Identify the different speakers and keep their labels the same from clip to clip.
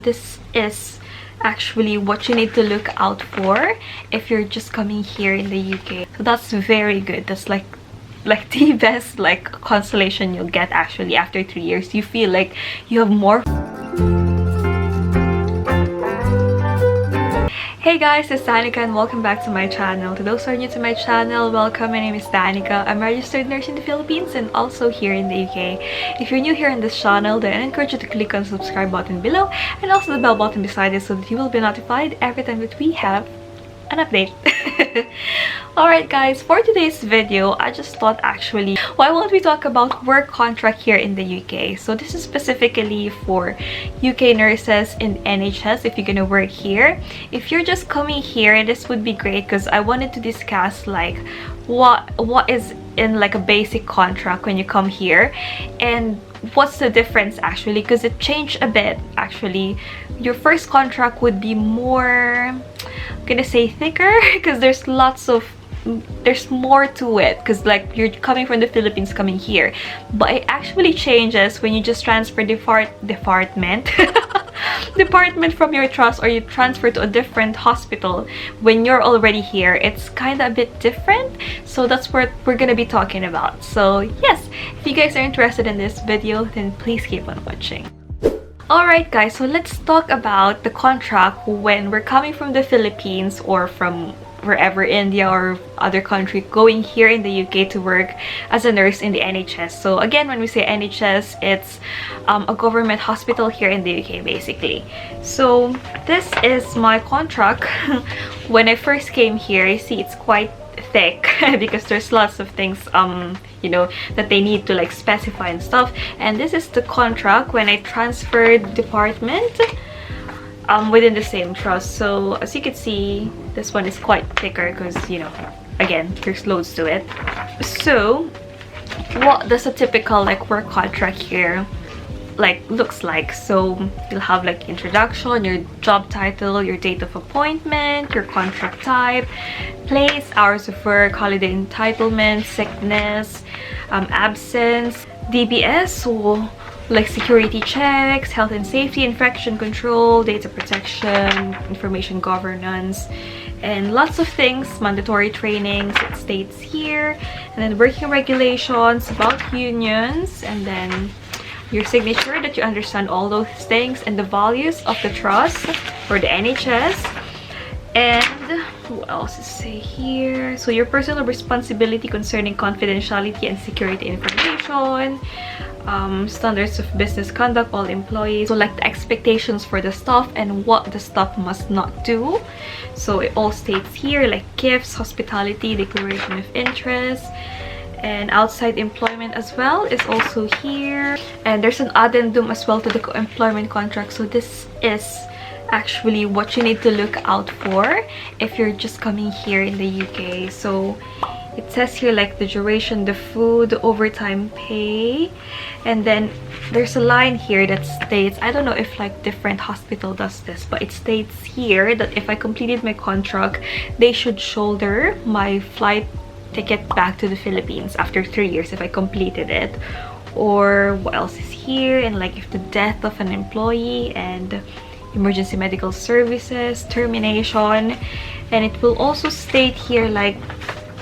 Speaker 1: This is actually what you need to look out for if you're just coming here in the UK. So that's very good. That's like the best like consolation you'll get actually after 3 years. You feel like you have more. Hey guys, it's Danica and welcome back to my channel. To those who are new to my channel, welcome. My name is Danica. I'm a registered nurse in the Philippines and also here in the UK. If you're new here in this channel, then I encourage you to click on the subscribe button below and also the bell button beside it so that you will be notified every time that we have an update. Alright guys, for today's video, I just thought actually, why won't we talk about work contract here in the UK? So this is specifically for UK nurses in NHS if you're gonna work here. If you're just coming here, this would be great because I wanted to discuss like what is in like a basic contract when you come here and what's the difference actually, because it changed a bit actually. Your first contract would be more, I'm gonna say thicker, because there's more to it, because like you're coming from the Philippines coming here, but it actually changes when you just transfer department from your trust, or you transfer to a different hospital when you're already here. It's kind of a bit different, so that's what we're gonna be talking about. So yes, if you guys are interested in this video, then please keep on watching. Alright guys, so let's talk about the contract when we're coming from the Philippines or from wherever, India or other country, going here in the UK to work as a nurse in the NHS. So again, when we say NHS, it's a government hospital here in the UK basically. So this is my contract. When I first came here, you see it's quite thick because there's lots of things you know, that they need to like specify and stuff. And this is the contract when I transferred department within the same trust. So as you can see, this one is quite thicker because, you know, again, there's loads to it. So what does a typical like work contract here like looks like? So you'll have like introduction, your job title, your date of appointment, your contract type, place, hours of work, holiday entitlement, sickness, absence, DBS, so like security checks, health and safety, infection control, data protection, information governance, and lots of things, mandatory trainings, it states here, and then working regulations, about unions, and then your signature that you understand all those things and the values of the trust or the NHS. And what else is say here? So your personal responsibility concerning confidentiality and security information, standards of business conduct, all employees, so like the expectations for the staff and what the staff must not do. So it all states here, like gifts, hospitality, declaration of interest, and outside employment as well is also here. And there's an addendum as well to the employment contract. So this is actually what you need to look out for if you're just coming here in the UK. So it says here like the duration, the food, the overtime pay, and then there's a line here that states, I don't know if like different hospital does this, but it states here that if I completed my contract, they should shoulder my flight ticket back to the Philippines after 3 years if I completed it. Or what else is here? And like if the death of an employee, and emergency medical services, termination. And it will also state here like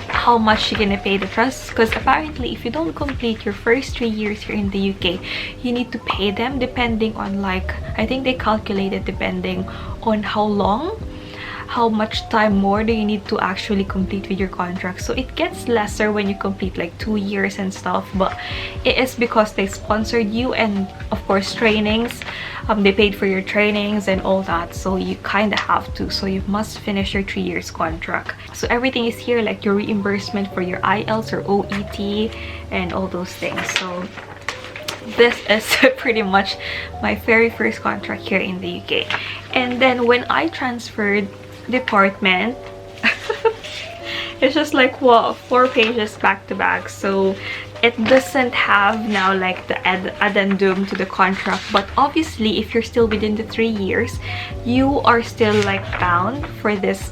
Speaker 1: how much you're gonna pay the trust, because apparently if you don't complete your first 3 years here in the UK, you need to pay them depending on like, I think they calculate it depending on how much time more do you need to actually complete with your contract. So it gets lesser when you complete like 2 years and stuff, but it is because they sponsored you, and of course trainings, they paid for your trainings and all that, so you kind of have to. So you must finish your 3 years contract. So everything is here, like your reimbursement for your IELTS or OET and all those things. So this is pretty much my very first contract here in the UK. And then when I transferred department, it's just like, wow, 4 pages back to back. So it doesn't have now like the addendum to the contract, but obviously if you're still within the 3 years, you are still like bound for this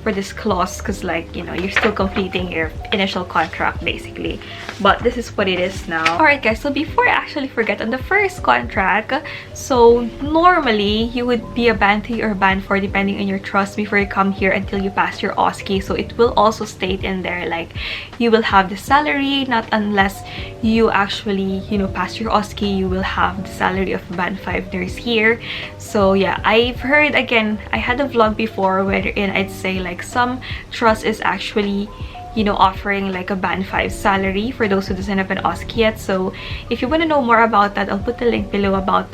Speaker 1: for this clause because, like, you know, you're still completing your initial contract basically. But this is what it is now. Alright guys, so before I actually forget, on the first contract, so normally you would be a band 3 or band 4 depending on your trust before you come here until you pass your 𝘂𝑆𝑐𝑖. So it will also state in there like you will have the salary, not unless you actually, you know, pass your 𝘂𝑆𝑐𝑖, you will have the salary of a band 5 nurse here. So yeah, I've heard, again, I had a vlog before wherein I'd say like some trust is actually, you know, offering like a band 5 salary for those who doesn't have an 𝘂𝑆𝑐𝑖 yet. So if you want to know more about that, I'll put the link below about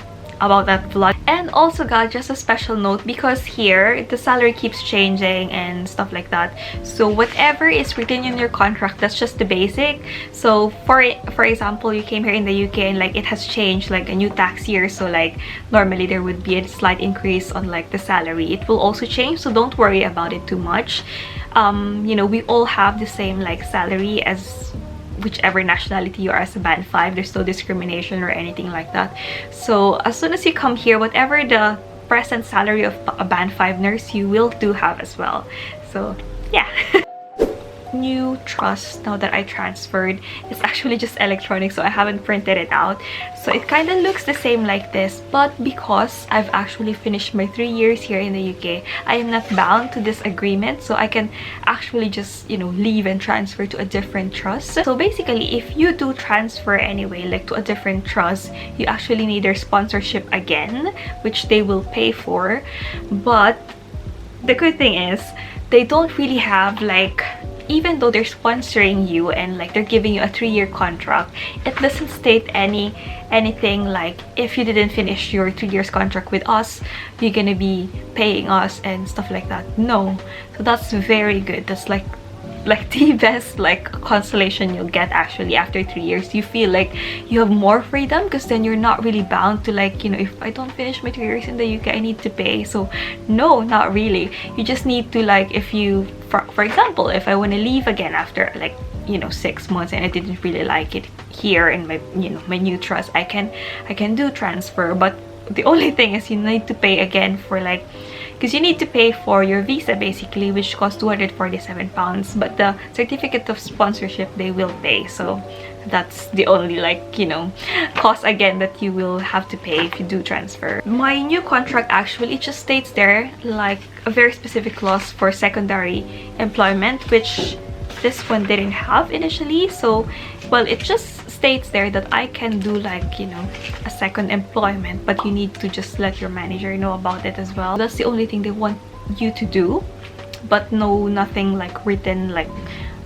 Speaker 1: that vlog. And also guys, just a special note, because here the salary keeps changing and stuff like that, so whatever is written in your contract, that's just the basic. So for example, you came here in the UK and like it has changed, like a new tax year, so like normally there would be a slight increase on like the salary. It will also change, so don't worry about it too much. You know, we all have the same like salary as whichever nationality you are as a band 5. There's no discrimination or anything like that. So as soon as you come here, whatever the present salary of a band 5 nurse, you will do have as well. So yeah. New trust now that I transferred, it's actually just electronic, so I haven't printed it out. So it kind of looks the same like this, but because I've actually finished my 3 years here in the UK, I am not bound to this agreement, so I can actually just, you know, leave and transfer to a different trust. So basically, if you do transfer anyway, like to a different trust, you actually need their sponsorship again, which they will pay for. But the good thing is they don't really have like, even though they're sponsoring you and like they're giving you a 3-year contract, it doesn't state anything like if you didn't finish your 3 years contract with us, you're gonna be paying us and stuff like that. No. So that's very good. That's like the best like consolation you'll get actually after 3 years. You feel like you have more freedom because then you're not really bound to like, you know, if I don't finish my 3 years in the UK, I need to pay. So no, not really. You just need to like, if you, for example, if I want to leave again after like, you know, 6 months and I didn't really like it here in my, you know, my new trust, I can do transfer. But the only thing is you need to pay again for like, because you need to pay for your visa basically, which costs £247, but the certificate of sponsorship they will pay. So that's the only like, you know, cost again that you will have to pay if you do transfer. My new contract actually, it just states there like a very specific clause for secondary employment, which this one didn't have initially. So well, it just states there that I can do like, you know, a second employment, but you need to just let your manager know about it as well. That's the only thing they want you to do, but no, nothing like written, like,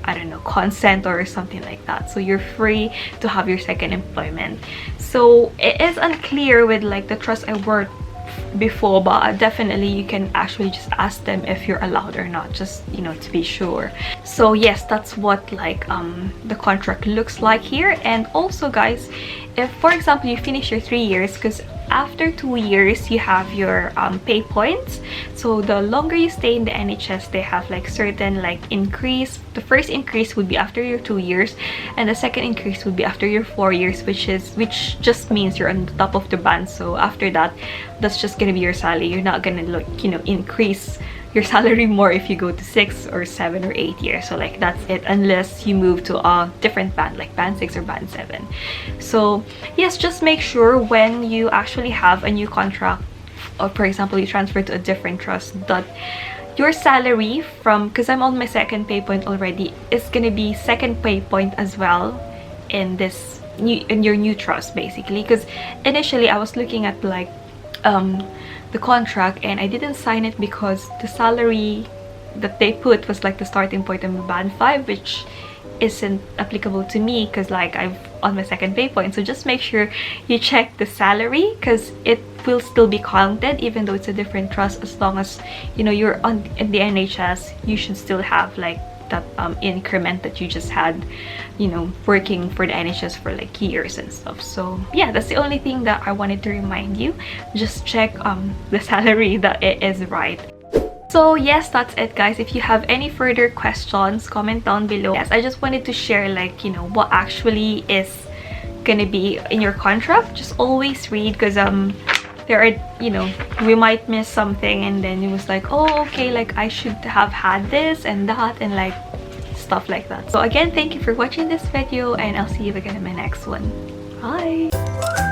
Speaker 1: I don't know, consent or something like that. So you're free to have your second employment. So it is unclear with like the trust I worked before, but definitely you can actually just ask them if you're allowed or not, just, you know, to be sure. So yes, that's what like the contract looks like here. And also guys, if for example you finish your 3 years, because after 2 years you have your pay points, so the longer you stay in the NHS, they have like certain like increase. The first increase would be after your 2 years, and the second increase would be after your 4 years, which just means you're on the top of the band. So after that, that's just gonna be your salary. You're not gonna look, you know, increase your salary more if you go to 6 or 7 or 8 years. So like that's it, unless you move to a different band like band 6 or band 7. So yes, just make sure when you actually have a new contract, or for example you transfer to a different trust, that your salary from, because I'm on my second pay point already, is gonna be second pay point as well in this new, in your new trust basically. Because initially I was looking at like the contract and I didn't sign it because the salary that they put was like the starting point of band 5, which isn't applicable to me because like I'm on my second pay point. So just make sure you check the salary, because it will still be counted even though it's a different trust. As long as, you know, you're on in the NHS, you should still have like that increment that you just had, you know, working for the NHS for like years and stuff. So yeah, that's the only thing that I wanted to remind you. Just check the salary that it is right. So yes, that's it guys. If you have any further questions, comment down below. Yes, I just wanted to share like, you know, what actually is gonna be in your contract. Just always read, because there are, you know, we might miss something, and then it was like, oh, okay, like I should have had this and that, and like stuff like that. So again, thank you for watching this video, and I'll see you again in my next one. Bye!